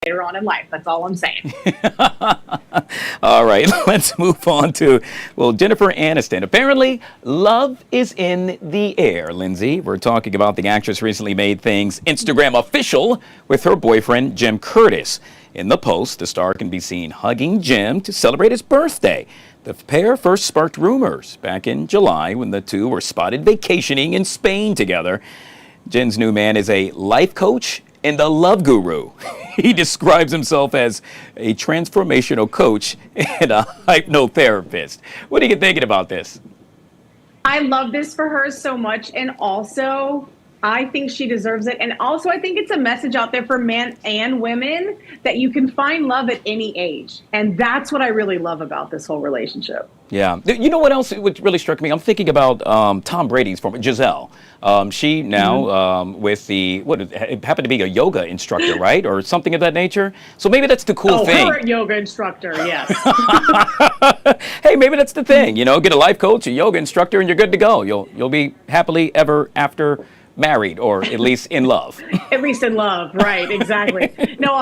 later on in life. That's all I'm saying. All right, let's move on to, well, Jennifer Aniston. Apparently, love is in the air, Lindsay. We're talking about the actress recently made things Instagram official with her boyfriend, Jim Curtis. In the post, the star can be seen hugging Jim to celebrate his birthday. The pair first sparked rumors back in July when the two were spotted vacationing in Spain together. Jen's new man is a life coach and a love guru. He describes himself as a transformational coach and a hypnotherapist. What are you thinking about this? I love this for her so much. And also, I think she deserves it. And also, I think it's a message out there for men and women that you can find love at any age. And that's what I really love about this whole relationship. Yeah. You know what else which really struck me? I'm thinking about Tom Brady's former Giselle. She now with it happened to be a yoga instructor, right? Or something of that nature. So maybe that's the cool thing. Her yoga instructor, yes. Hey, maybe that's the thing. You know, get a life coach, a yoga instructor, and you're good to go. You'll be happily ever after married, or at least in love. At least in love, right? Exactly. No,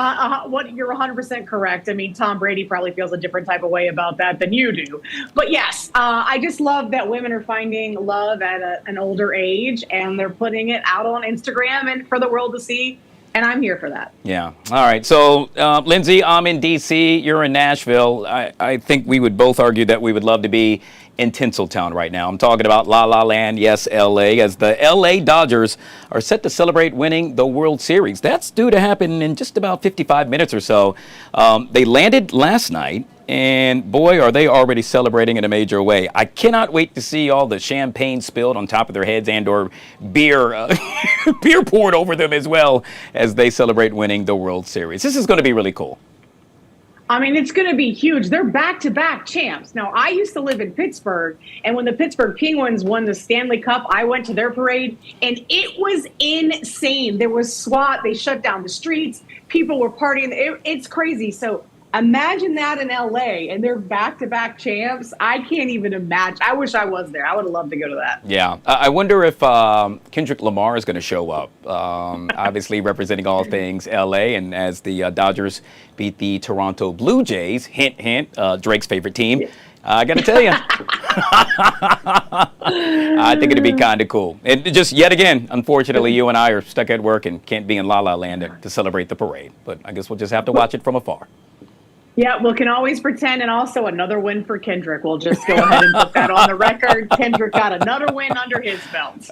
what you're 100% correct. I mean, Tom Brady probably feels a different type of way about that than you do. But yes, I just love that women are finding love at an older age, and they're putting it out on Instagram and for the world to see. And I'm here for that. Yeah. All right. So, Lindsay, I'm in D.C. You're in Nashville. I think we would both argue that we would love to be in Tinseltown right now. I'm talking about La La Land, yes, L.A., as the L.A. Dodgers are set to celebrate winning the World Series. That's due to happen in just about 55 minutes or so. They landed last night, and boy, are they already celebrating in a major way. I cannot wait to see all the champagne spilled on top of their heads and or beer, beer poured over them as well as they celebrate winning the World Series. This is going to be really cool. I mean, it's going to be huge. They're back-to-back champs. Now, I used to live in Pittsburgh, and when the Pittsburgh Penguins won the Stanley Cup, I went to their parade, and it was insane. There was SWAT. They shut down the streets. People were partying. It's crazy. So imagine that in L.A., and they're back-to-back champs. I can't even imagine. I wish I was there. I would have loved to go to that. Yeah. I wonder if Kendrick Lamar is going to show up, obviously representing all things L.A., and as the Dodgers beat the Toronto Blue Jays, hint, hint, Drake's favorite team, I got to tell you, I think it'd be kind of cool. And just yet again, unfortunately, you and I are stuck at work and can't be in La La Land to celebrate the parade. But I guess we'll just have to watch it from afar. Yeah, we can always pretend. And also another win for Kendrick. We'll just go ahead and put that on the record. Kendrick got another win under his belt.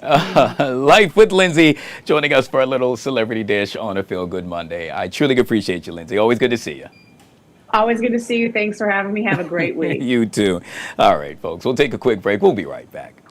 Life with Lindsay, joining us for a little celebrity dish on a Feel Good Monday. I truly appreciate you, Lindsay. Always good to see you. Always good to see you. Thanks for having me. Have a great week. You too. All right, folks, we'll take a quick break. We'll be right back.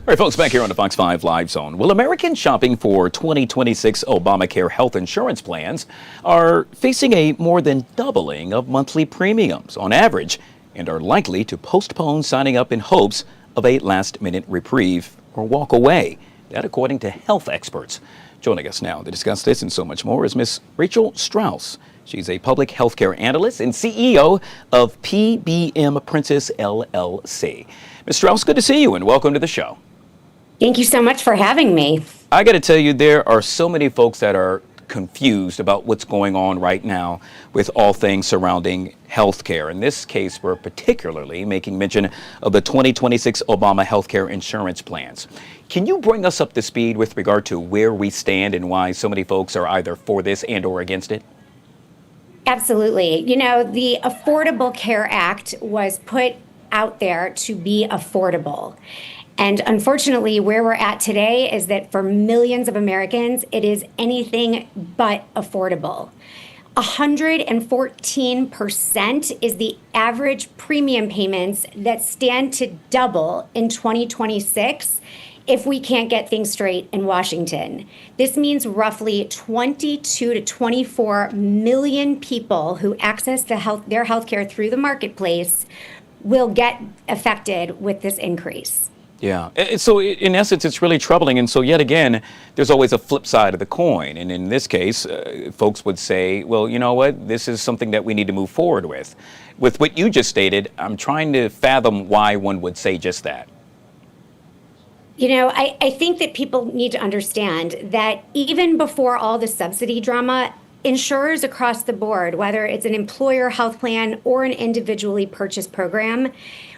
All right, folks, back here on the Fox 5 Live Zone. Well, Americans shopping for 2026 Obamacare health insurance plans are facing a more than doubling of monthly premiums on average and are likely to postpone signing up in hopes of a last-minute reprieve or walk away. That according to health experts. Joining us now to discuss this and so much more is Miss Rachel Strauss. She's a public healthcare analyst and CEO of PBM Princess LLC. Ms. Strauss, good to see you and welcome to the show. Thank you so much for having me. I got to tell you, there are so many folks that are confused about what's going on right now with all things surrounding healthcare. In this case, we're particularly making mention of the 2026 Obama healthcare insurance plans. Can you bring us up to speed with regard to where we stand and why so many folks are either for this and or against it? Absolutely. You know, the Affordable Care Act was put out there to be affordable. And unfortunately, where we're at today is that for millions of Americans, it is anything but affordable. 114% is the average premium payments that stand to double in 2026 if we can't get things straight in Washington. This means roughly 22 to 24 million people who access their healthcare through the marketplace will get affected with this increase. Yeah. And so in essence, it's really troubling. And so yet again, there's always a flip side of the coin. And in this case, folks would say, well, you know what? This is something that we need to move forward with. With what you just stated, I'm trying to fathom why one would say just that. You know, I think that people need to understand that even before all the subsidy drama, insurers across the board, whether it's an employer health plan or an individually purchased program,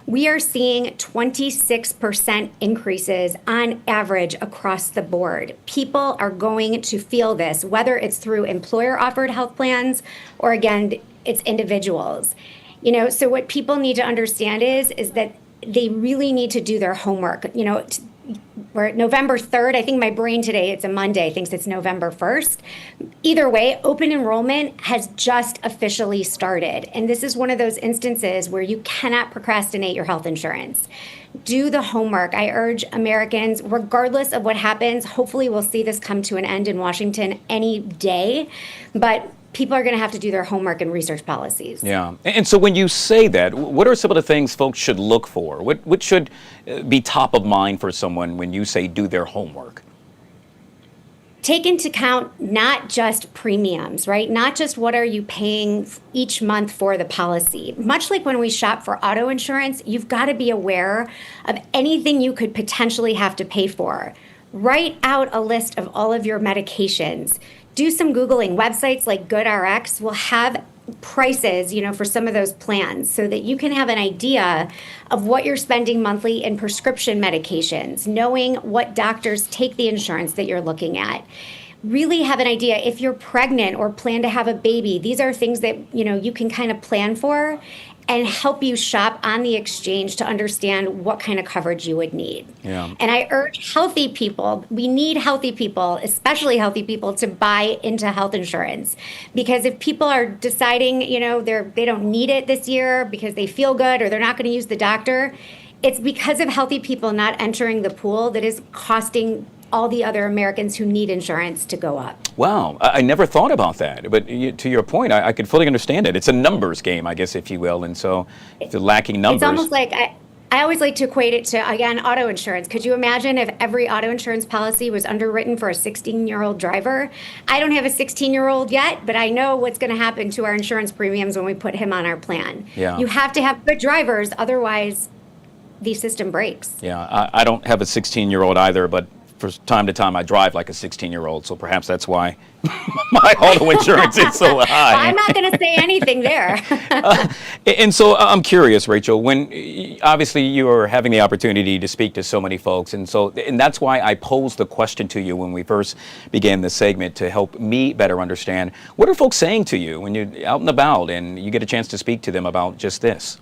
we are seeing 26% increases on average across the board. People are going to feel this, whether it's through employer offered health plans or again, it's individuals. You know, so what people need to understand is that they really need to do their homework. You know, we're November 3rd. I think my brain today, it's a Monday, thinks it's November 1st. Either way, open enrollment has just officially started. And this is one of those instances where you cannot procrastinate your health insurance. Do the homework. I urge Americans, regardless of what happens, hopefully we'll see this come to an end in Washington any day. But people are going to have to do their homework and research policies. Yeah. And so when you say that, what are some of the things folks should look for? What should be top of mind for someone when you say do their homework? Take into account not just premiums, right? Not just what are you paying each month for the policy. Much like when we shop for auto insurance, you've got to be aware of anything you could potentially have to pay for. Write out a list of all of your medications. Do some Googling. Websites like GoodRx will have prices, you know, for some of those plans so that you can have an idea of what you're spending monthly in prescription medications, knowing what doctors take the insurance that you're looking at. Really have an idea if you're pregnant or plan to have a baby. These are things that, you know, you can kind of plan for and help you shop on the exchange to understand what kind of coverage you would need. Yeah. And I urge healthy people, we need healthy people, especially healthy people, to buy into health insurance. Because if people are deciding, you know, they don't need it this year because they feel good or they're not going to use the doctor, it's because of healthy people not entering the pool that is costing all the other Americans who need insurance to go up. Wow, I never thought about that. But to your point, I could fully understand it. It's a numbers game, I guess, if you will. And so if you're lacking numbers. It's almost like, I always like to equate it to, again, auto insurance. Could you imagine if every auto insurance policy was underwritten for a 16-year-old driver? I don't have a 16-year-old yet, but I know what's going to happen to our insurance premiums when we put him on our plan. Yeah. You have to have good drivers, otherwise the system breaks. Yeah, I don't have a 16-year-old either, but from time to time I drive like a 16-year-old, so perhaps that's why my auto insurance is so high. I'm not going to say anything there. And so I'm curious, Rachel, when obviously you are having the opportunity to speak to so many folks, and that's why I posed the question to you when we first began this segment to help me better understand. What are folks saying to you when you're out and about and you get a chance to speak to them about just this?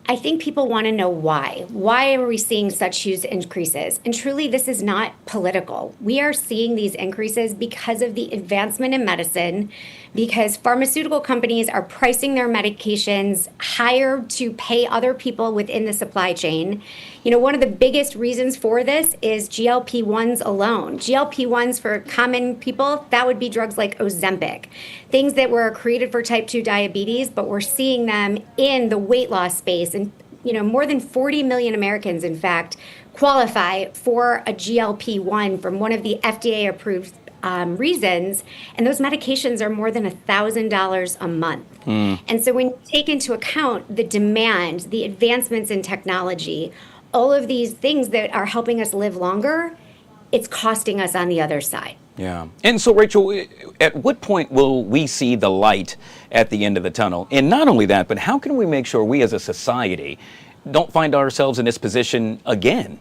I think people want to know why. Why are we seeing such huge increases? And truly, this is not political. We are seeing these increases because of the advancement in medicine, because pharmaceutical companies are pricing their medications higher to pay other people within the supply chain. One of the biggest reasons for this is GLP-1s alone. GLP-1s for common people, that would be drugs like Ozempic, things that were created for type 2 diabetes, but we're seeing them in the weight loss space. And, more than 40 million Americans, in fact, qualify for a GLP-1 from one of the FDA-approved reasons, and those medications are more than $1,000 a month. And so when you take into account the demand, the advancements in technology, all of these things that are helping us live longer, it's costing us on the other side. Yeah. And so, Rachel, at what point will we see the light at the end of the tunnel? And not only that, but how can we make sure we as a society don't find ourselves in this position again?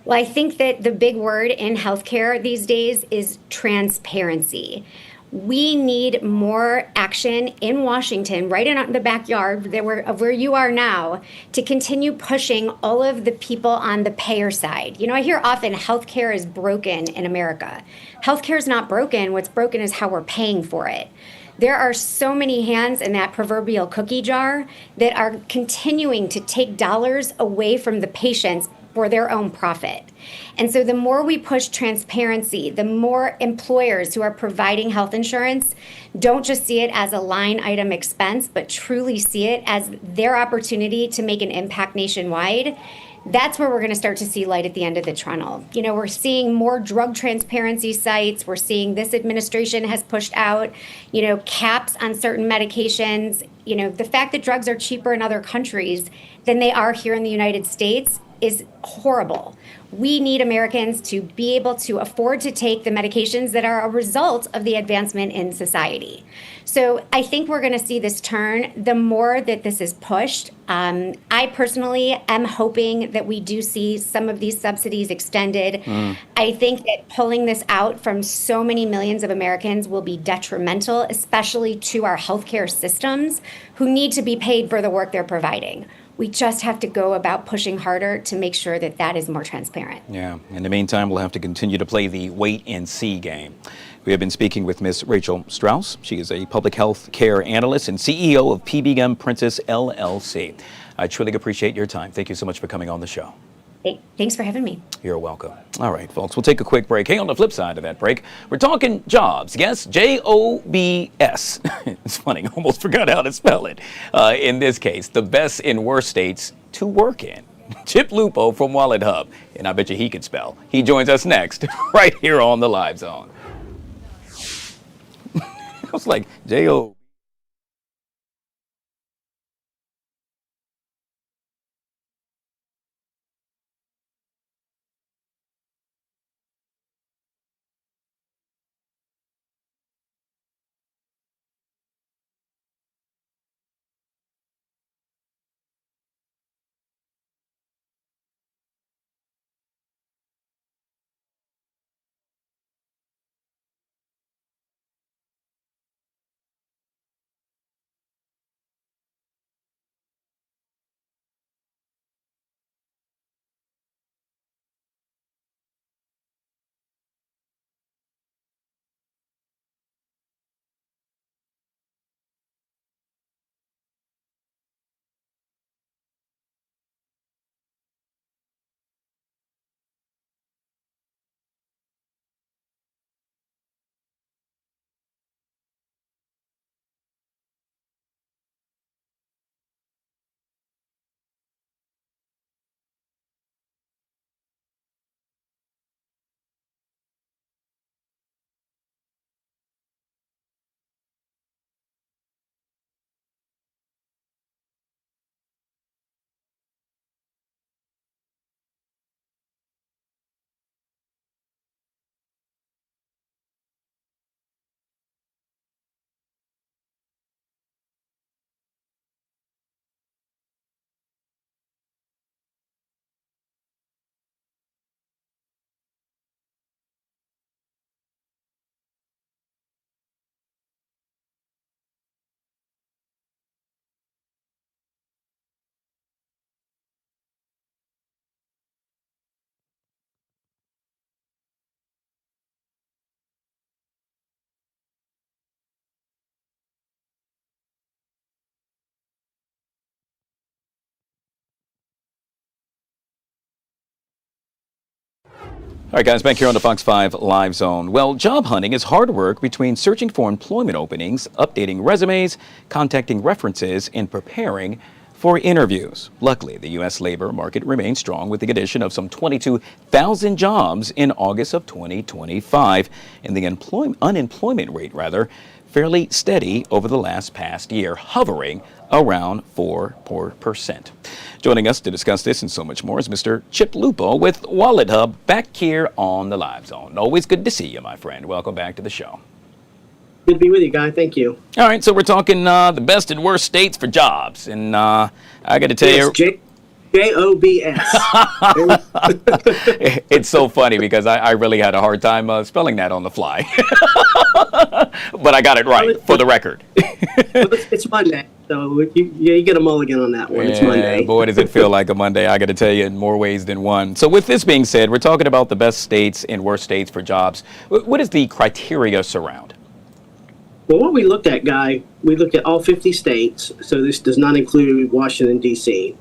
Well, I think that the big word in healthcare these days is transparency. We need more action in Washington, right in the backyard of where you are now, to continue pushing all of the people on the payer side. I hear often healthcare is broken in America. Healthcare is not broken. What's broken is how we're paying for it. There are so many hands in that proverbial cookie jar that are continuing to take dollars away from the patients for their own profit. And so the more we push transparency, the more employers who are providing health insurance don't just see it as a line item expense, but truly see it as their opportunity to make an impact nationwide. That's where we're going to start to see light at the end of the tunnel. We're seeing more drug transparency sites. We're seeing this administration has pushed out, caps on certain medications. The fact that drugs are cheaper in other countries than they are here in the United States is horrible. We need Americans to be able to afford to take the medications that are a result of the advancement in society. So I think we're going to see this turn the more that this is pushed. I personally am hoping that we do see some of these subsidies extended. I think that pulling this out from so many millions of Americans will be detrimental, especially to our healthcare systems who need to be paid for the work they're providing. We just have to go about pushing harder to make sure that that is more transparent. Yeah. In the meantime, we'll have to continue to play the wait and see game. We have been speaking with Ms. Rachel Strauss. She is a public health care analyst and CEO of PBM Princess LLC. I truly appreciate your time. Thank you so much for coming on the show. Thanks for having me. You're welcome. All right, folks, we'll take a quick break. Hey, on the flip side of that break, we're talking jobs. Yes, Jobs. It's funny, almost forgot how to spell it. In this case, the best and worst states to work in. Chip Lupo from Wallet Hub, and I bet you he could spell. He joins us next, right here on the Live Zone. I was like, J-O. All right, guys, back here on the Fox 5 Live Zone. Well, job hunting is hard work between searching for employment openings, updating resumes, contacting references, and preparing for interviews. Luckily, the U.S. labor market remains strong with the addition of some 22,000 jobs in August of 2025, and the unemployment rate, fairly steady over the past year, hovering around 4%. Joining us to discuss this and so much more is Mr. Chip Lupo with Wallet Hub back here on the Live Zone. Always good to see you, my friend. Welcome back to the show. Good to be with you, Guy. Thank you. All right, so we're talking the best and worst states for jobs. And I got to tell you... J-O-B-S. It's so funny because I really had a hard time spelling that on the fly. But I got it right, for the record. It's Monday, so you get a mulligan on that one. It's Monday. Boy, does it feel like a Monday, I got to tell you, in more ways than one. So with this being said, we're talking about the best states and worst states for jobs. What is the criteria surround? Well, what we looked at, Guy, we looked at all 50 states, so this does not include Washington, D.C.,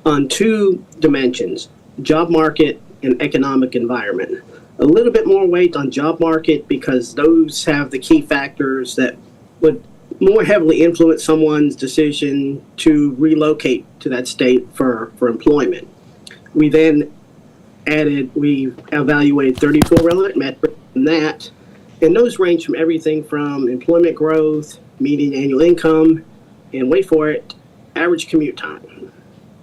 on two dimensions, job market and economic environment. A little bit more weight on job market because those have the key factors that would more heavily influence someone's decision to relocate to that state for employment. We then we evaluated 34 relevant metrics in that, and those range from everything from employment growth, median annual income, and wait for it, average commute time.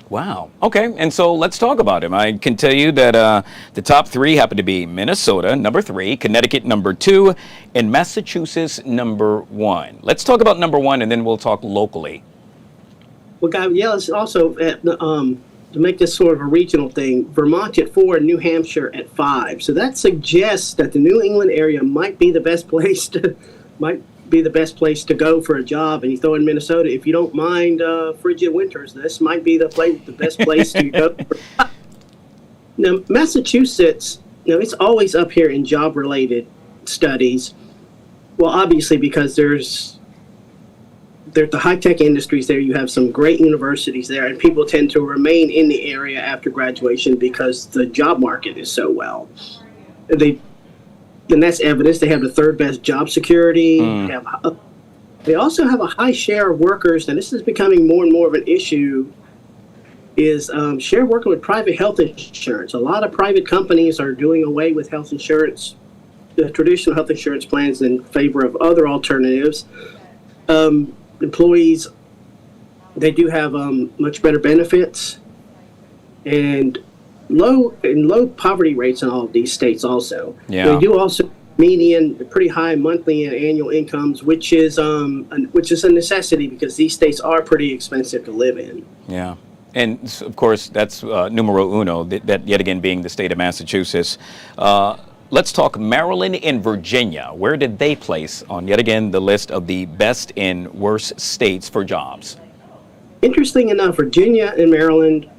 Wow. Okay, and so let's talk about him. I can tell you that the top three happen to be Minnesota, number 3, Connecticut, number 2, and Massachusetts, number 1. Let's talk about number 1, and then we'll talk locally. Well, Guy, yeah, let's also, to make this sort of a regional thing, Vermont at 4 and New Hampshire at 5. So that suggests that the New England area might be the best place to go for a job. And you throw in Minnesota, if you don't mind frigid winters, this might be the best place to go. Now, Massachusetts, it's always up here in job-related studies. Well, obviously, because there's the high-tech industries there. You have some great universities there, and people tend to remain in the area after graduation because the job market is so well. And that's evidence. They have the third best job security. They also have a high share of workers, and this is becoming more and more of an issue, is share working with private health insurance. A lot of private companies are doing away with health insurance, the traditional health insurance plans, in favor of other alternatives. Employees, they do have much better benefits and low poverty rates in all of these states also. Yeah. They do also median pretty high monthly and annual incomes, which is a necessity because these states are pretty expensive to live in. Yeah. And of course, that's numero uno, that yet again being the state of Massachusetts. Let's talk Maryland and Virginia. Where did they place on, yet again, the list of the best and worst states for jobs? Interesting enough, Virginia and Maryland,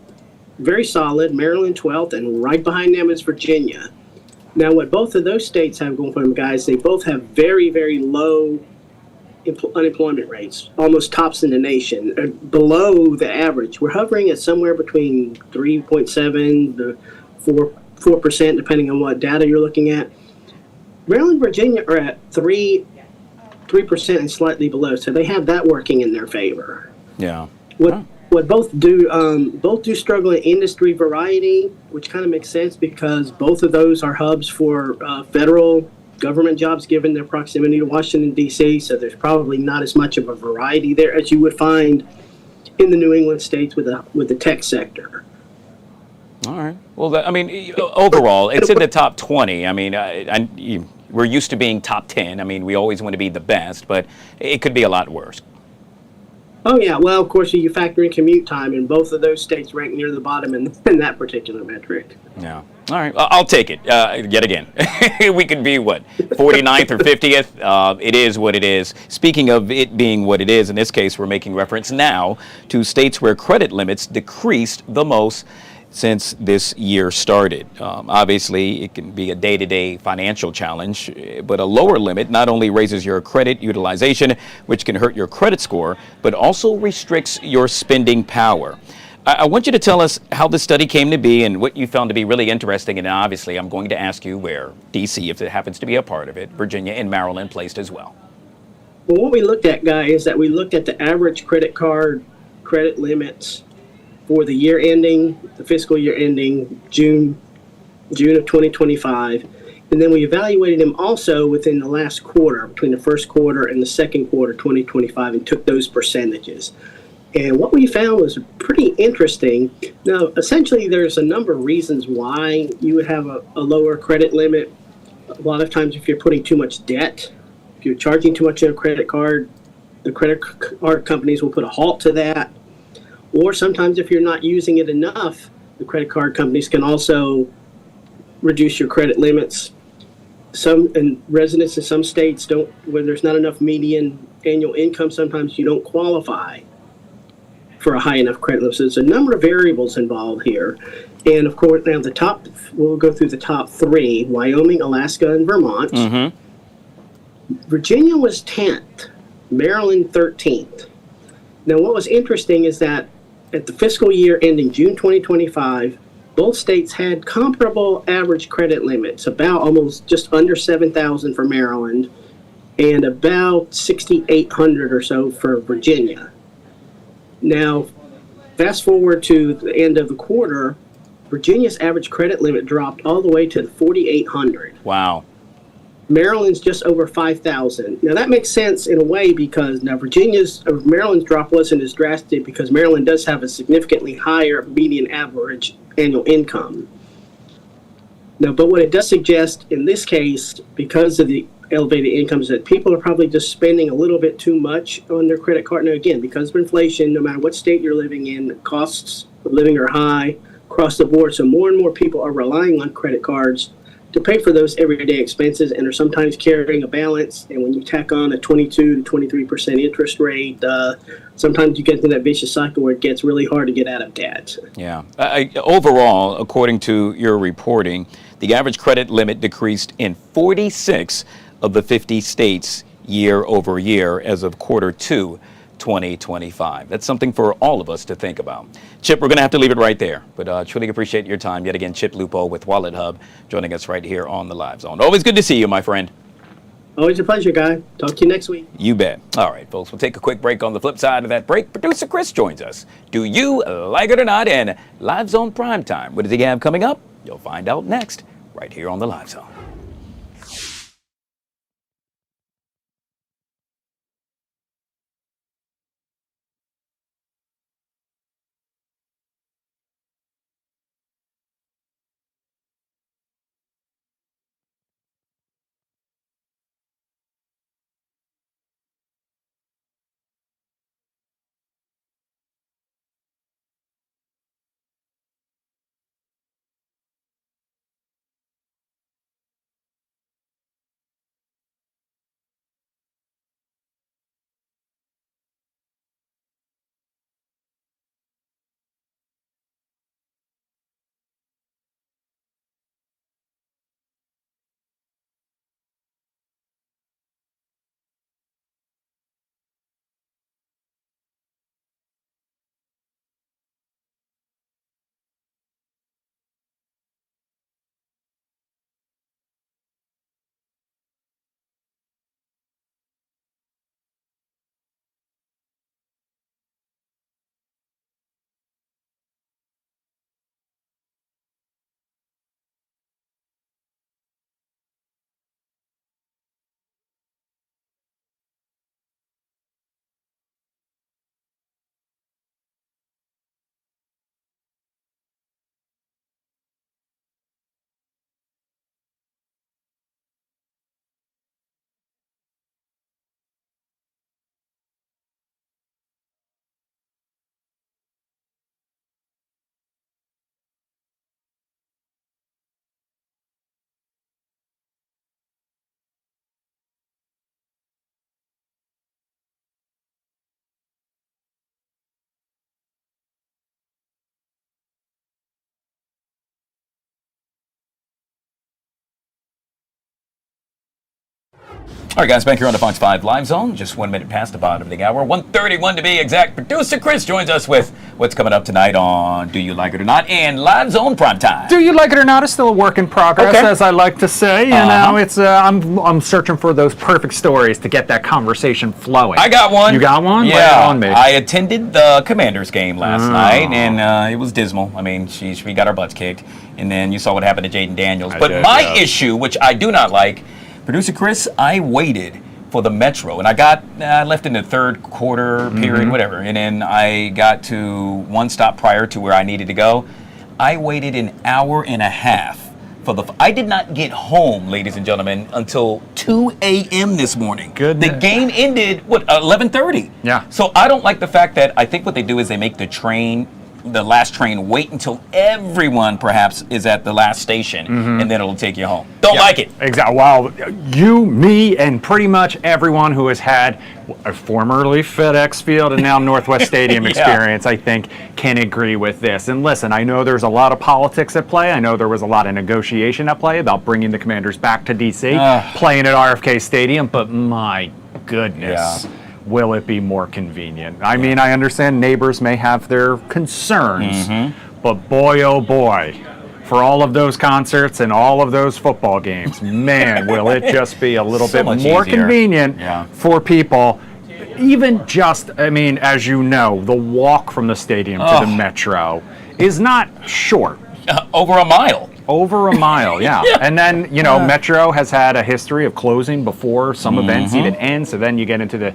very solid. Maryland 12th, and right behind them is Virginia. Now, what both of those states have going for them, guys, they both have very, very low unemployment rates, almost tops in the nation, below the average. We're hovering at somewhere between 3.7 to 4%, depending on what data you're looking at. Maryland and Virginia are at 3% and slightly below, so they have that working in their favor. Yeah. What both do struggle in industry variety, which kind of makes sense because both of those are hubs for federal government jobs given their proximity to Washington, D.C., so there's probably not as much of a variety there as you would find in the New England states with the tech sector. All right. Well, overall, it's in the top 20. I mean, we're used to being top 10. I mean, we always want to be the best, but it could be a lot worse. Oh, yeah. Well, of course, you factor in commute time, and both of those states rank near the bottom in that particular metric. Yeah. All right. I'll take it. Yet again. We could be, 49th or 50th? It is what it is. Speaking of it being what it is, in this case, we're making reference now to states where credit limits decreased the most since this year started. Obviously, it can be a day-to-day financial challenge, but a lower limit not only raises your credit utilization, which can hurt your credit score, but also restricts your spending power. I want you to tell us how the study came to be and what you found to be really interesting. And obviously, I'm going to ask you where D.C., if it happens to be a part of it, Virginia and Maryland placed as well. Well, what we looked at, Guy, is that we looked at the average credit card credit limits for the year ending, the fiscal year ending June of 2025. And then we evaluated them also within the last quarter, between the first quarter and the second quarter 2025, and took those percentages. And what we found was pretty interesting. Now, essentially, there's a number of reasons why you would have a lower credit limit. A lot of times, if you're putting too much debt, if you're charging too much on a credit card, the credit card companies will put a halt to that. Or sometimes, if you're not using it enough, the credit card companies can also reduce your credit limits. Some and residents in some states don't, where there's not enough median annual income, sometimes you don't qualify for a high enough credit limit. So there's a number of variables involved here. And of course, now we'll go through the top three: Wyoming, Alaska, and Vermont. Mm-hmm. Virginia was 10th, Maryland 13th. Now, what was interesting is that at the fiscal year ending June 2025, both states had comparable average credit limits, about almost just under 7,000 for Maryland and about 6,800 or so for Virginia. Now, fast forward to the end of the quarter, Virginia's average credit limit dropped all the way to 4,800. Wow. Maryland's just over 5,000. Now, that makes sense in a way because now Maryland's drop wasn't as drastic because Maryland does have a significantly higher median average annual income. Now, but what it does suggest in this case, because of the elevated incomes, that people are probably just spending a little bit too much on their credit card. Now, again, because of inflation, no matter what state you're living in, costs of living are high across the board. So more and more people are relying on credit cards to pay for those everyday expenses and are sometimes carrying a balance. And when you tack on a 22 to 23% interest rate, sometimes you get into that vicious cycle where it gets really hard to get out of debt. Yeah. Overall, according to your reporting, the average credit limit decreased in 46 of the 50 states year over year as of quarter two, 2025. That's something for all of us to think about. Chip, we're going to have to leave it right there, but truly appreciate your time. Yet again, Chip Lupo with Wallet Hub joining us right here on the Live Zone. Always good to see you, my friend. Always a pleasure, Guy. Talk to you next week. You bet. All right, folks, we'll take a quick break. On the flip side of that break, producer Chris joins us. Do you like it or not? And Live Zone Primetime. What does he have coming up? You'll find out next, right here on the Live Zone. All right, guys, back here on the Fox 5 Live Zone. Just 1 minute past the bottom of the hour. 1:31 to be exact. Producer Chris joins us with what's coming up tonight on Do You Like It or Not and Live Zone Prime Time. Do You Like It or Not is still a work in progress, Okay. as I like to say. You know, it's I'm searching for those perfect stories to get that conversation flowing. I got one. You got one? Lay it Yeah. on me. I attended the Commanders game last night, and it was dismal. I mean, we got our butts kicked. And then you saw what happened to Jayden Daniels. But did, my yeah. issue, which I do not like, Producer Chris, I waited for the Metro, and I left in the third quarter period, whatever, and then I got to one stop prior to where I needed to go. I waited an hour and a half for I did not get home, ladies and gentlemen, until 2 a.m. this morning. Goodness. The game ended, 11:30. Yeah. So I don't like the fact that I think what they do is they make the last train wait until everyone perhaps is at the last station, and then it'll take you home. Don't like it. Exactly. Well, you, me, and pretty much everyone who has had a formerly FedEx Field and now Northwest Stadium Yeah. experience, I think, can agree with this. And listen, I know there's a lot of politics at play. I know there was a lot of negotiation at play about bringing the Commanders back to D.C., playing at RFK Stadium, but my goodness. Yeah. Will it be more convenient? I mean, I understand neighbors may have their concerns, but boy, oh boy, for all of those concerts and all of those football games, man, will it just be a little So bit much more easier. convenient Yeah. for people. Even just, I mean, as you know, the walk from the stadium to the Metro is not short. Over a mile. Over a mile, yeah. And then, you know, Metro has had a history of closing before some events even end, so then you get into the,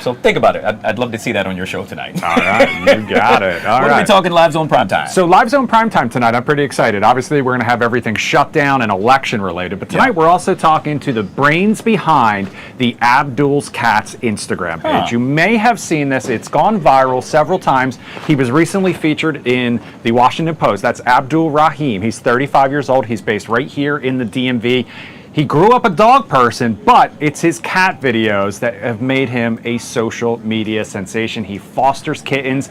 So think about it. I'd love to see that on your show tonight. all right, you got it. All What are right. we talking Live Zone Prime Time? So Live Zone Primetime tonight, I'm pretty excited. Obviously, we're going to have everything shut down and election related, but tonight we're also talking to the brains behind the Abdul's Cats Instagram page. You may have seen this. It's gone viral several times. He was recently featured in the Washington Post. That's Abdul Rahim. He's 35 years old. He's based right here in the DMV. He grew up a dog person, but it's his cat videos that have made him a social media sensation. He fosters kittens,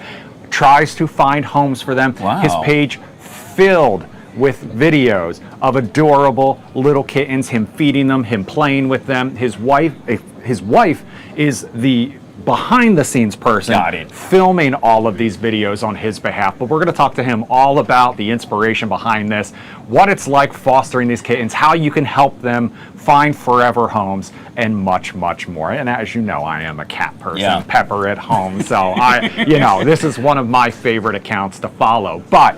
tries to find homes for them. Wow. His page filled with videos of adorable little kittens, him feeding them, him playing with them. His wife is the behind the scenes person Got it. filming all of these videos on his behalf. But we're going to talk to him all about the inspiration behind this, what it's like fostering these kittens, how you can help them find forever homes, and much, much more. And as you know, I am a cat person, Yeah. Pepper at home. So this is one of my favorite accounts to follow. But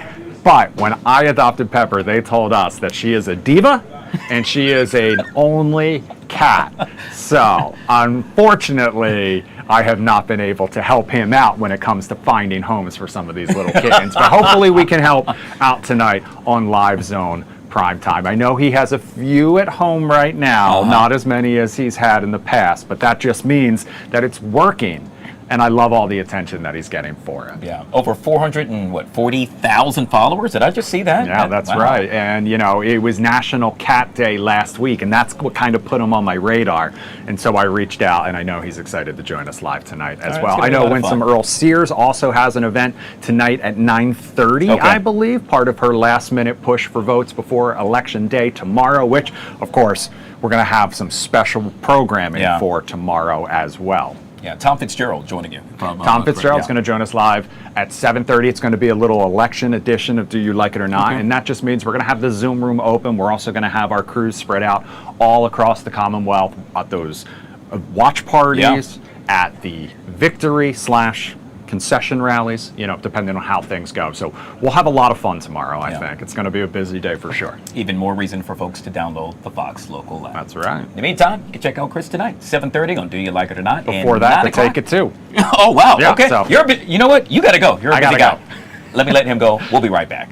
when I adopted Pepper, they told us that she is a diva and she is an only cat. So unfortunately, I have not been able to help him out when it comes to finding homes for some of these little kittens. But hopefully we can help out tonight on Live Zone Primetime. I know he has a few at home right now, not as many as he's had in the past, but that just means that it's working. And I love all the attention that he's getting for it. Yeah, over 440,000 followers. Did I just see that? Yeah, that's Wow. right. And, you know, it was National Cat Day last week, and that's what kind of put him on my radar. And so I reached out, and I know he's excited to join us live tonight as right, well. it's gonna I be a know lot of Winsome fun. Earl Sears also has an event tonight at 9:30, Okay. I believe, part of her last-minute push for votes before Election Day tomorrow, which, of course, we're going to have some special programming for tomorrow as well. Yeah, Tom Fitzgerald joining you. Tom Fitzgerald's going to join us live at 7:30. It's going to be a little election edition of Do You Like It or Not? And that just means we're going to have the Zoom room open. We're also going to have our crews spread out all across the Commonwealth at those watch parties, at the victory / concession rallies, you know, depending on how things go. So we'll have a lot of fun tomorrow, I think. It's going to be a busy day for sure. Even more reason for folks to download the Fox local app. That's right. In the meantime, you can check out Chris tonight, 7:30 on Do You Like It or Not? Before and that, 9 to o'clock. take it too. Oh, wow. Yeah, okay. so- You know what? You got to go. You're a I busy gotta guy. Let me let him go. We'll be right back.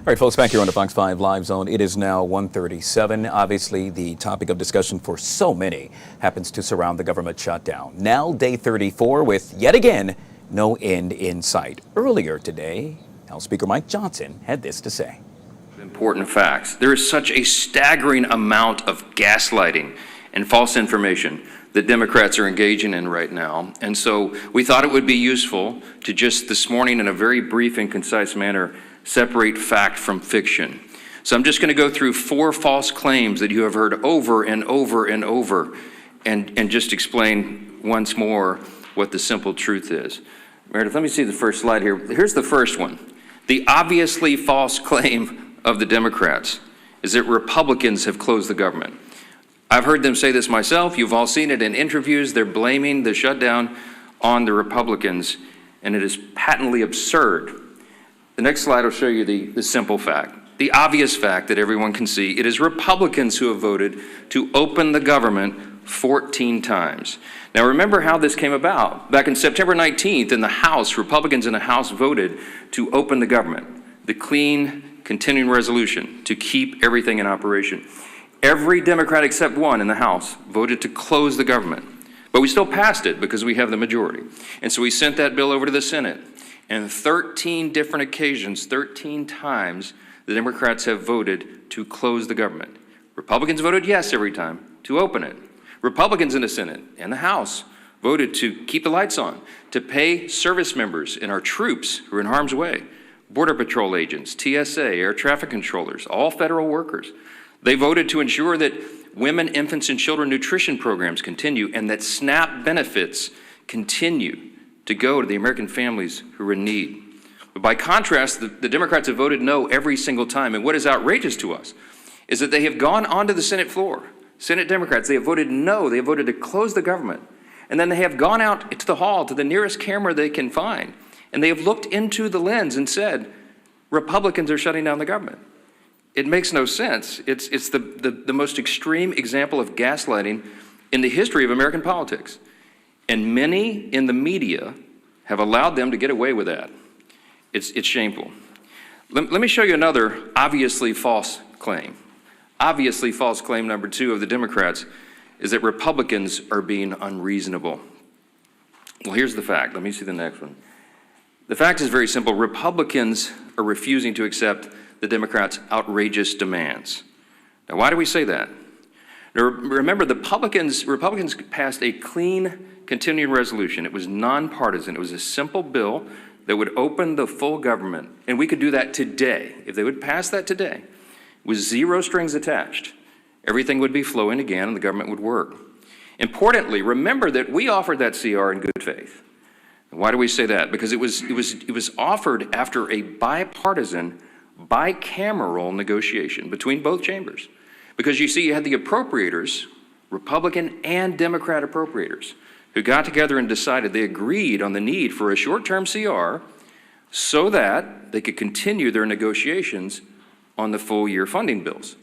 All right, folks, back here on the Fox 5 Live Zone. It is now 1:37. Obviously, the topic of discussion for so many happens to surround the government shutdown. Now, day 34 with, yet again, no end in sight. Earlier today, House Speaker Mike Johnson had this to say. Important facts. There is such a staggering amount of gaslighting and false information that Democrats are engaging in right now. And so we thought it would be useful to just this morning, in a very brief and concise manner, separate fact from fiction. So I'm just going to go through 4 false claims that you have heard over and over and over, and just explain once more what the simple truth is. Meredith, let me see the first slide here. Here's the first one. The obviously false claim of the Democrats is that Republicans have closed the government. I've heard them say this myself. You've all seen it in interviews. They're blaming the shutdown on the Republicans, and it is patently absurd. The next slide will show you the simple fact, the obvious fact that everyone can see. It is Republicans who have voted to open the government 14 times. Now remember how this came about. Back in September 19th in the House, Republicans in the House voted to open the government, the clean continuing resolution to keep everything in operation. Every Democrat except one in the House voted to close the government. But we still passed it because we have the majority. And so we sent that bill over to the Senate. And 13 different occasions, 13 times, the Democrats have voted to close the government. Republicans voted yes every time to open it. Republicans in the Senate and the House voted to keep the lights on, to pay service members and our troops who are in harm's way, Border Patrol agents, TSA, air traffic controllers, all federal workers. They voted to ensure that women, infants, and children nutrition programs continue and that SNAP benefits continue to go to the American families who are in need. But by contrast, the Democrats have voted no every single time. And what is outrageous to us is that they have gone onto the Senate floor. Senate Democrats, they have voted no. They have voted to close the government. And then they have gone out to the hall, to the nearest camera they can find. And they have looked into the lens and said, Republicans are shutting down the government. It makes no sense. It's the most extreme example of gaslighting in the history of American politics. And many in the media have allowed them to get away with that. It's shameful. Let me show you another obviously false claim. Obviously false claim number 2 of the Democrats is that Republicans are being unreasonable. Well, here's the fact. Let me see the next one. The fact is very simple. Republicans are refusing to accept the Democrats' outrageous demands. Now, why do we say that? Now, remember, the Republicans passed a clean continuing resolution. It was nonpartisan. It was a simple bill that would open the full government. And we could do that today. If they would pass that today, with 0 strings attached, everything would be flowing again and the government would work. Importantly, remember that we offered that CR in good faith. And why do we say that? Because it was offered after a bipartisan, bicameral negotiation between both chambers. Because you see, you had the appropriators, Republican and Democrat appropriators, who got together and decided they agreed on the need for a short-term CR so that they could continue their negotiations on the full-year funding bills.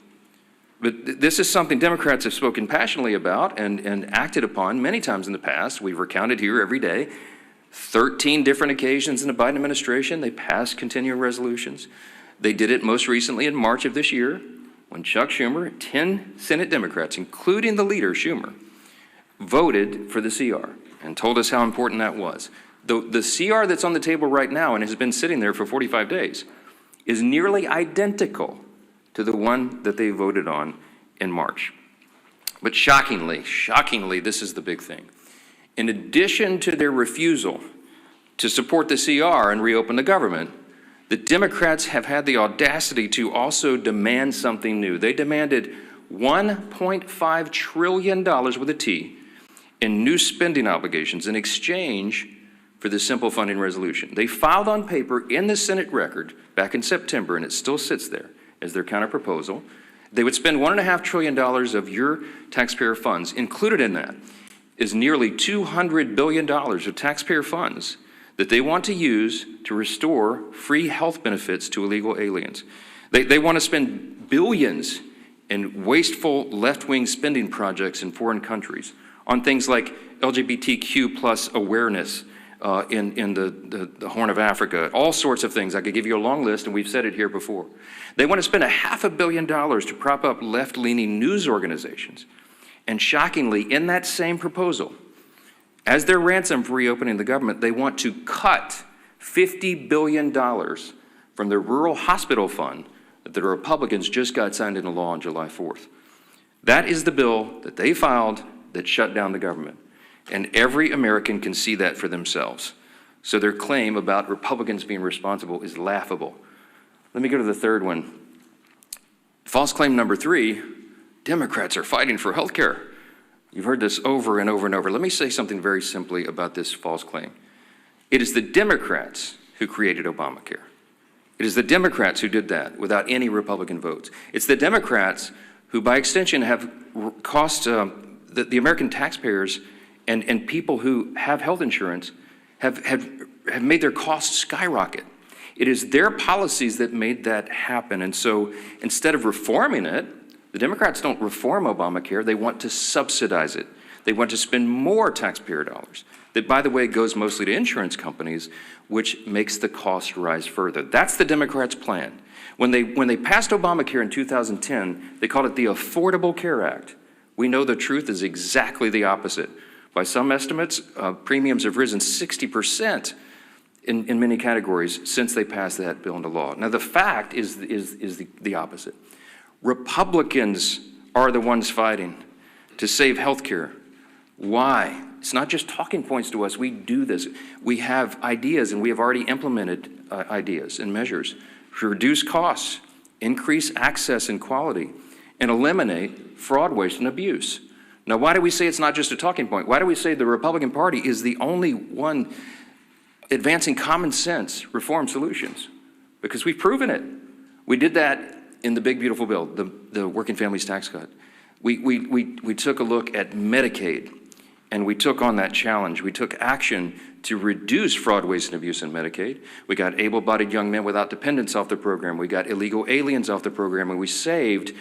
But this is something Democrats have spoken passionately about and acted upon many times in the past. We've recounted here every day. 13 different occasions in the Biden administration, they passed continuing resolutions. They did it most recently in March of this year when Chuck Schumer, 10 Senate Democrats, including the leader, Schumer, voted for the CR and told us how important that was. The CR that's on the table right now and has been sitting there for 45 days is nearly identical to the one that they voted on in March. But shockingly, this is the big thing. In addition to their refusal to support the CR and reopen the government, the Democrats have had the audacity to also demand something new. They demanded $1.5 trillion with a T in new spending obligations in exchange for the simple funding resolution. They filed on paper in the Senate record back in September, and it still sits there as their counterproposal. They would spend $1.5 trillion of your taxpayer funds. Included in that is nearly $200 billion of taxpayer funds that they want to use to restore free health benefits to illegal aliens. They want to spend billions in wasteful left-wing spending projects in foreign countries on things like LGBTQ plus awareness, in the Horn of Africa, all sorts of things. I could give you a long list, and we've said it here before. They want to spend $500 million to prop up left-leaning news organizations. And shockingly, in that same proposal, as their ransom for reopening the government, they want to cut $50 billion from the Rural Hospital Fund that the Republicans just got signed into law on July 4th. That is the bill that they filed that shut down the government. And every American can see that for themselves. So their claim about Republicans being responsible is laughable. Let me go to the third one. False claim number 3, Democrats are fighting for health care. You've heard this over and over and over. Let me say something very simply about this false claim. It is the Democrats who created Obamacare. It is the Democrats who did that without any Republican votes. It's the Democrats who, by extension, have cost the American taxpayers and people who have health insurance have made their costs skyrocket. It is their policies that made that happen. And so instead of reforming it, the Democrats don't reform Obamacare, they want to subsidize it. They want to spend more taxpayer dollars. That, by the way, goes mostly to insurance companies, which makes the cost rise further. That's the Democrats' plan. When they passed Obamacare in 2010, they called it the Affordable Care Act. We know the truth is exactly the opposite. By some estimates, premiums have risen 60% in many categories since they passed that bill into law. Now, the fact is the opposite. Republicans are the ones fighting to save health care. Why? It's not just talking points to us. We do this. We have ideas, and we have already implemented ideas and measures to reduce costs, increase access and quality, and eliminate fraud, waste, and abuse. Now, why do we say it's not just a talking point? Why do we say the Republican Party is the only one advancing common sense reform solutions? Because we've proven it. We did that in the big, beautiful bill, the Working Families Tax Cut. We took a look at Medicaid, and we took on that challenge. We took action to reduce fraud, waste, and abuse in Medicaid. We got able-bodied young men without dependents off the program. We got illegal aliens off the program, and we saved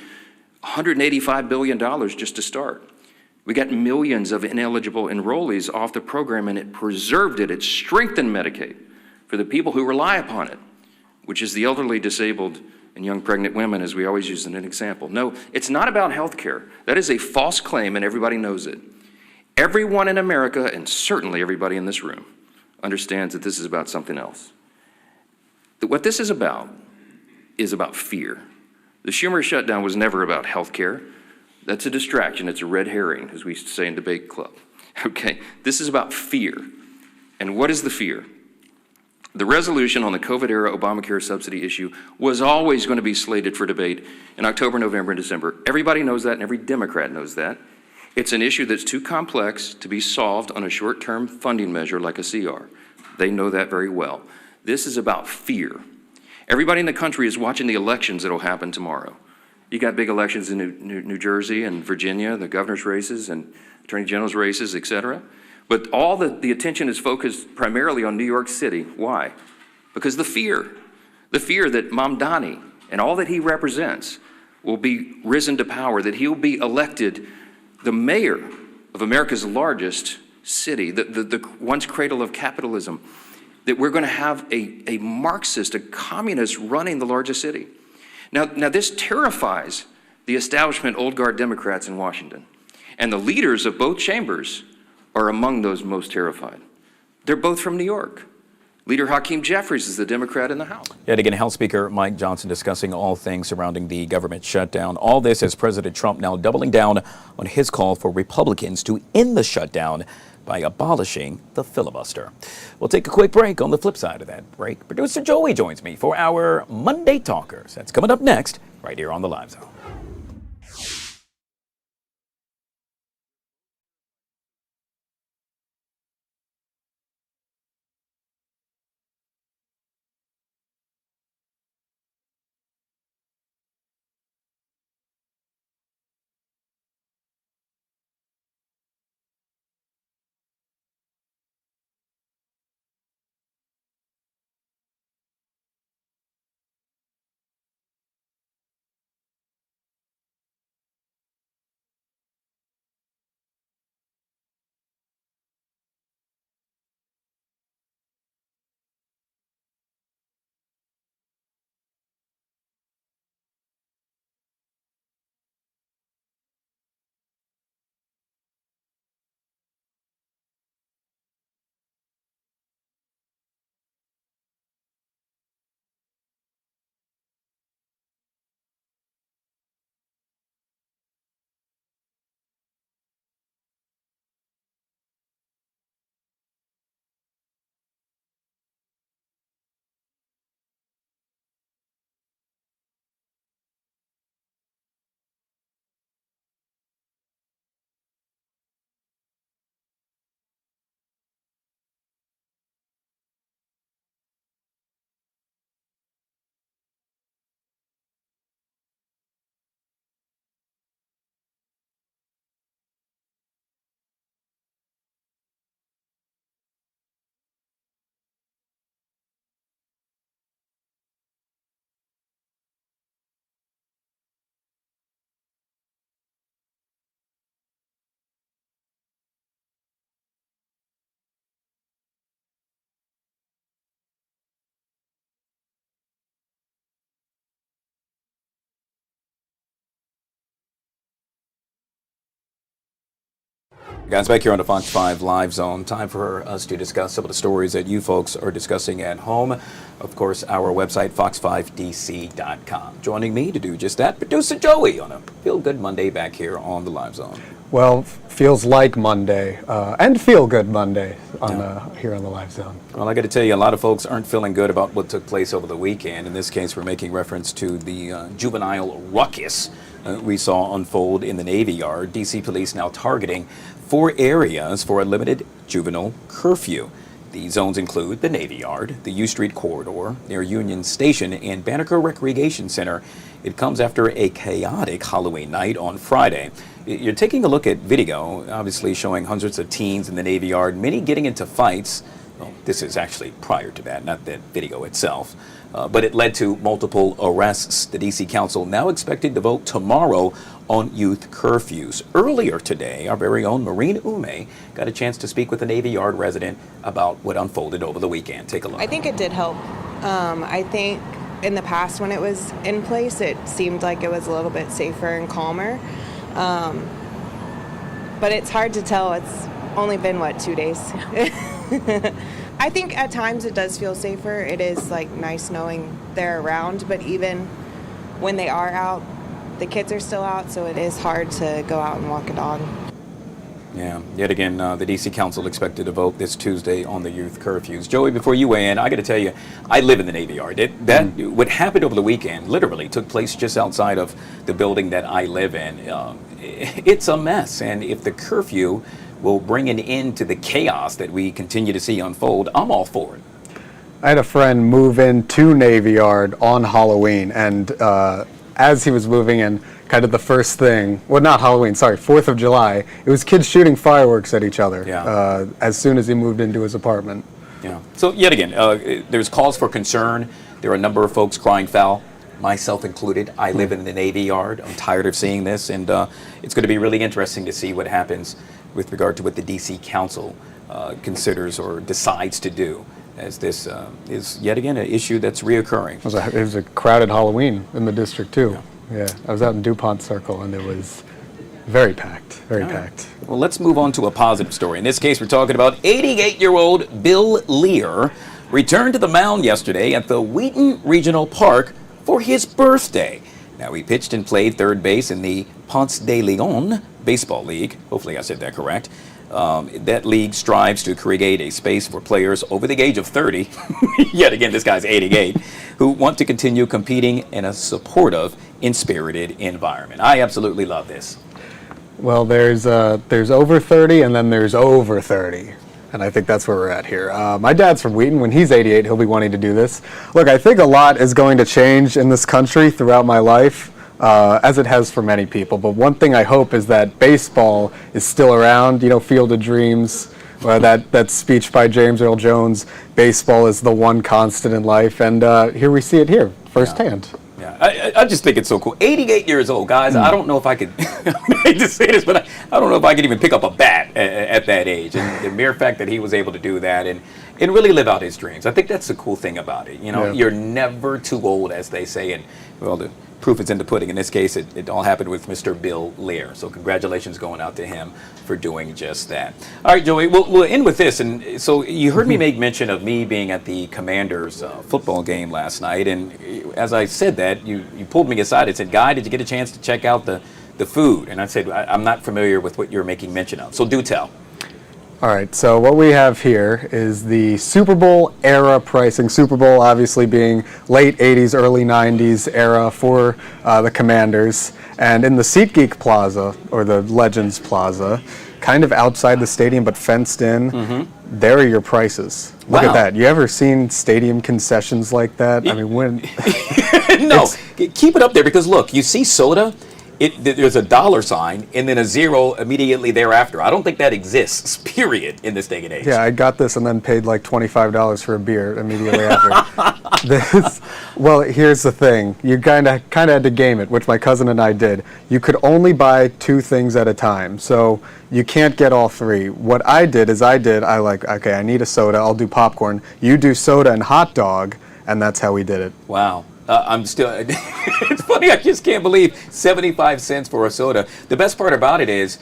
$185 billion just to start. We got millions of ineligible enrollees off the program, and it preserved it. It strengthened Medicaid for the people who rely upon it, which is the elderly, disabled, and young pregnant women, as we always use as an example. No, it's not about health care. That is a false claim, and everybody knows it. Everyone in America, and certainly everybody in this room, understands that this is about something else. That what this is about fear. The Schumer shutdown was never about health care. That's a distraction. It's a red herring, as we used to say in debate club. Okay, this is about fear. And what is the fear? The resolution on the COVID-era Obamacare subsidy issue was always going to be slated for debate in October, November, and December. Everybody knows that, and every Democrat knows that. It's an issue that's too complex to be solved on a short-term funding measure like a CR. They know that very well. This is about fear. Everybody in the country is watching the elections that will happen tomorrow. You got big elections in New Jersey and Virginia, the governor's races and attorney general's races, et cetera. But all the attention is focused primarily on New York City. Why? Because the fear that Mamdani and all that he represents will be risen to power, that he'll be elected the mayor of America's largest city, the once cradle of capitalism, that we're going to have a Marxist, a communist running the largest city. Now this terrifies the establishment old guard Democrats in Washington. And the leaders of both chambers are among those most terrified. They're both from New York. Leader Hakeem Jeffries is the Democrat in the House. Yet again, House Speaker Mike Johnson discussing all things surrounding the government shutdown. All this as President Trump now doubling down on his call for Republicans to end the shutdown by abolishing the filibuster. We'll take a quick break. On the flip side of that break, producer Joey joins me for our Monday Talkers. That's coming up next, right here on the Live Zone. Guys, back here on the Fox 5 Live Zone, time for us to discuss some of the stories that you folks are discussing at home. Of course, our website, fox5dc.com. Joining me to do just that, producer Joey on a Feel Good Monday back here on the Live Zone. Well, feels like Monday and feel good Monday on here on the Live Zone. Well, I got to tell you, a lot of folks aren't feeling good about what took place over the weekend. In this case, we're making reference to the juvenile ruckus we saw unfold in the Navy Yard. D.C. police now targeting 4 areas for a limited juvenile curfew. The zones include the Navy Yard, the U Street corridor, near Union Station, and Banneker Recreation Center. It comes after a chaotic Halloween night on Friday. You're taking a look at video, obviously showing hundreds of teens in the Navy Yard, many getting into fights. Well, this is actually prior to that, not that video itself. But it led to multiple arrests. The D.C. Council now expected to vote tomorrow on youth curfews. Earlier today, our very own Maureen Ume got a chance to speak with a Navy Yard resident about what unfolded over the weekend. Take a look. I think it did help. I think in the past when it was in place, it seemed like it was a little bit safer and calmer. But it's hard to tell. It's only been, 2 days? I think at times it does feel safer. It is nice knowing they're around, but even when they are out, the kids are still out, so it is hard to go out and walk a dog. Yeah, yet again, the D.C. Council expected to vote this Tuesday on the youth curfews. Joey, before you weigh in, I got to tell you, I live in the Navy Yard. What happened over the weekend literally took place just outside of the building that I live in. It's a mess, and if the curfew will bring an end to the chaos that we continue to see unfold, I'm all for it. I had a friend move into Navy Yard on Halloween, and as he was moving in, kind of the first thing, well, not Halloween, sorry, 4th of July, it was kids shooting fireworks at each other as soon as he moved into his apartment. Yeah. So yet again, there's cause for concern. There are a number of folks crying foul, myself included. I live in the Navy Yard. I'm tired of seeing this, and it's going to be really interesting to see what happens with regard to what the D.C. Council considers or decides to do, as this is yet again an issue that's reoccurring. It was a crowded Halloween in the district too. Yeah, I was out in DuPont Circle, and it was very packed, very packed. Well, let's move on to a positive story. In this case, we're talking about 88-year-old Bill Lear returned to the mound yesterday at the Wheaton Regional Park for his birthday. Now, he pitched and played third base in the Ponce de Leon Baseball League. Hopefully I said that correct. That league strives to create a space for players over the age of 30, yet again, this guy's 88, who want to continue competing in a supportive and spirited environment. I absolutely love this. Well, there's over 30, and then there's over 30. And I think that's where we're at here. My dad's from Wheaton. When he's 88, he'll be wanting to do this. Look, I think a lot is going to change in this country throughout my life, as it has for many people. But one thing I hope is that baseball is still around. Field of Dreams, that speech by James Earl Jones, baseball is the one constant in life. And here we see it here firsthand. Yeah, I just think it's so cool. 88 years old, guys. I don't know if I could, I hate to say this, but I don't know if I could even pick up a bat at that age. And the mere fact that he was able to do that and really live out his dreams, I think that's the cool thing about it. You're never too old, as they say. And, well, the proof is in the pudding. In this case, it all happened with Mr. Bill Lear. So congratulations going out to him for doing just that. All right, Joey, we'll end with this. And so you heard me make mention of me being at the Commanders football game last night. And as I said that, you pulled me aside and said, Guy, did you get a chance to check out the food? And I said, I'm not familiar with what you're making mention of. So do tell. All right, so what we have here is the Super Bowl era pricing. Super Bowl obviously being late 80s, early 90s era for the Commanders. And in the SeatGeek Plaza, or the Legends Plaza, kind of outside the stadium but fenced in, there are your prices. Look at that. You ever seen stadium concessions like that? I mean, when... No, keep it up there because, look, you see soda, there's a dollar sign and then a zero immediately thereafter. I don't think that exists, period, in this day and age. Yeah, I got this and then paid like $25 for a beer immediately after. Well, here's the thing. You kind of had to game it, which my cousin and I did. You could only buy 2 things at a time, so you can't get all 3. What I did is I need a soda, I'll do popcorn. You do soda and hot dog, and that's how we did it. Wow. I'm still, it's funny, I just can't believe 75 cents for a soda. The best part about it is,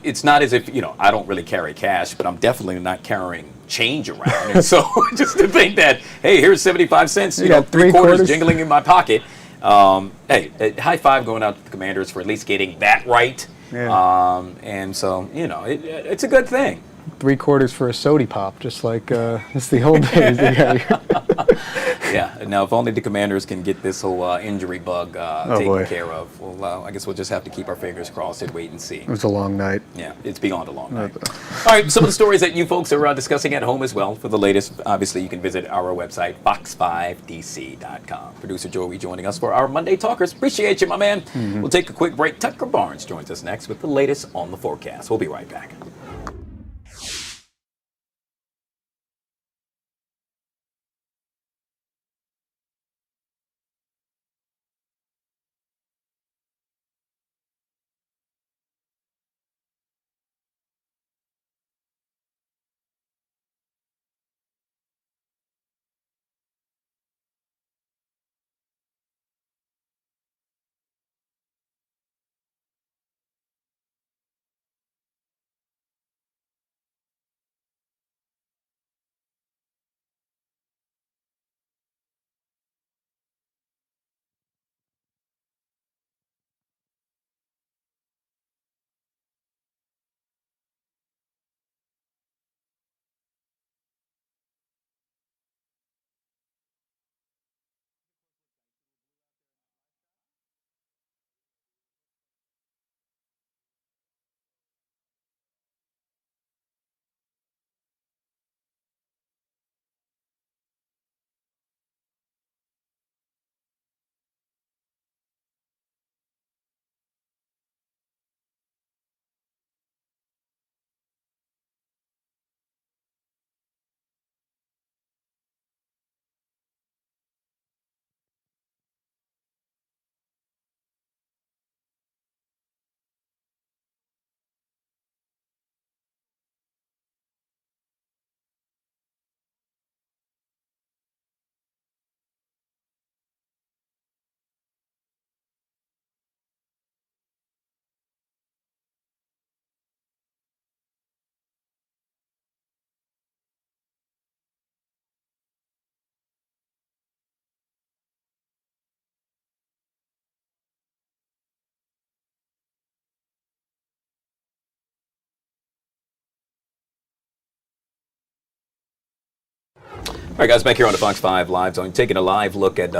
it's not as if, I don't really carry cash, but I'm definitely not carrying change around. And so just to think that, hey, here's 75 cents, You got three quarters quarters jingling in my pocket. Hey, high five going out to the Commanders for at least getting that right. Yeah. And so, it's a good thing. 3/4 for a soda pop, just like it's the old days. Yeah. Now, if only the Commanders can get this whole injury bug taken boy. care of. Well, I guess we'll just have to keep our fingers crossed and wait and see. It was a long night. Yeah, it's beyond a long night. All right, some of the stories that you folks are discussing at home as well. For the latest, obviously, you can visit our website, fox5dc.com. Producer Joey joining us for our Monday Talkers. Appreciate you, my man. We'll take a quick break. Tucker Barnes joins us next with the latest on the forecast. We'll be right back. All right, guys, back here on the Fox 5 Live Zone, taking a live look at,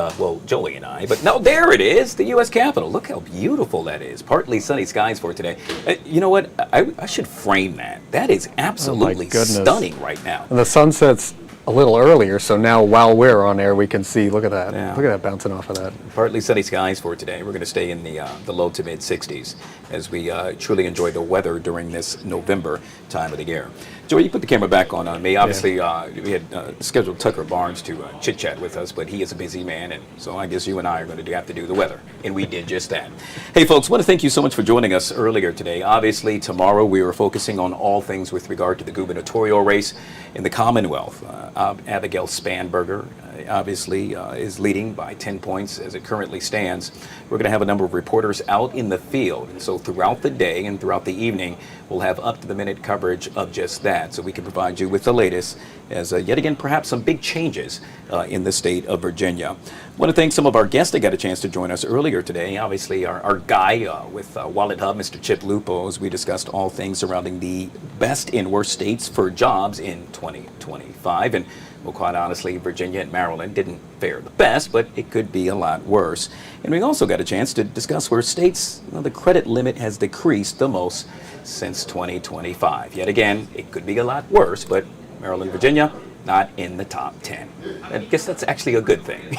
Joey and I. But no, there it is, the U.S. Capitol. Look how beautiful that is. Partly sunny skies for today. You know what? I should frame that. That is absolutely stunning right now. And the sunset's a little earlier, so now while we're on air, we can see. Look at that. Yeah. Look at that bouncing off of that. Partly sunny skies for today. We're going to stay in the low to mid 60s as we truly enjoy the weather during this November time of the year. Joey, you put the camera back on me. Obviously, we had scheduled Tucker Barnes to chit-chat with us, but he is a busy man, and so I guess you and I are going to have to do the weather, and we did just that. Hey, folks, I want to thank you so much for joining us earlier today. Obviously, tomorrow we were focusing on all things with regard to the gubernatorial race in the Commonwealth. Abigail Spanberger, obviously, is leading by 10 points as it currently stands. We're going to have a number of reporters out in the field, and so throughout the day and throughout the evening, we'll have up-to-the-minute coverage of just that, so we can provide you with the latest as, yet again, perhaps some big changes in the state of Virginia. I want to thank some of our guests that got a chance to join us earlier today. Obviously, our guy with Wallet Hub, Mr. Chip Lupo, as we discussed all things surrounding the best and worst states for jobs in 2025. And well, quite honestly, Virginia and Maryland didn't fare the best, but it could be a lot worse. And we also got a chance to discuss where states, the credit limit has decreased the most since 2025. Yet again, it could be a lot worse, but Maryland, Virginia, not in the top 10. I guess that's actually a good thing.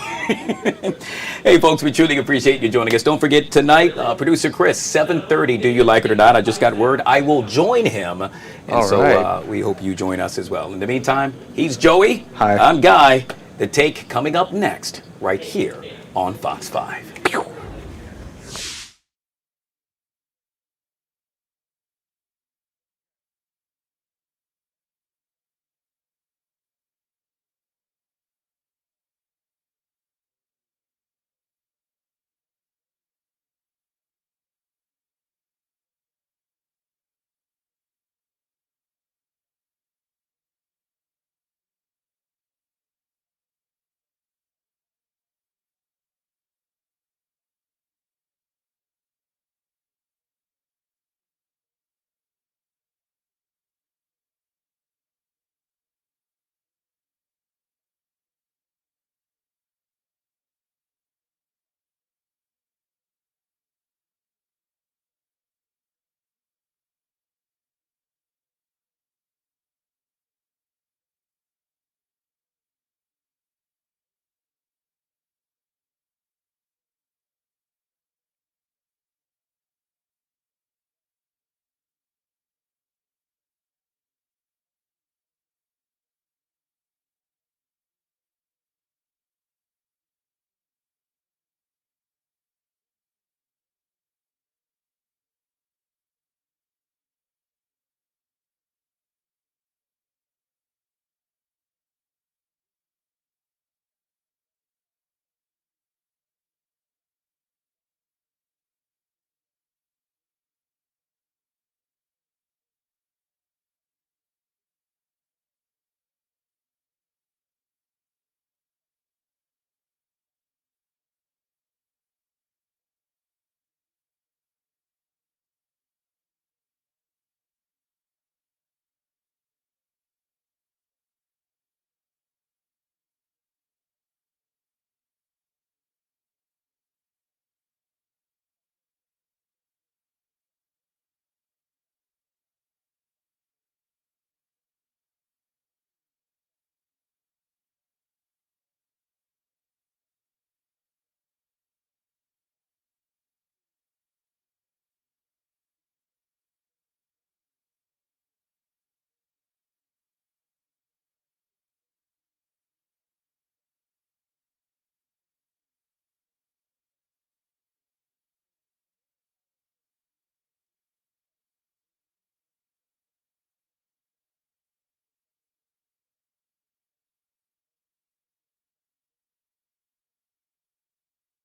Hey, folks, we truly appreciate you joining us. Don't forget, tonight, producer Chris, 7:30, do you like it or not? I just got word I will join him. And all so right. we hope you join us as well. In the meantime, he's Joey. Hi. I'm Guy. The Take coming up next, right here on Fox 5.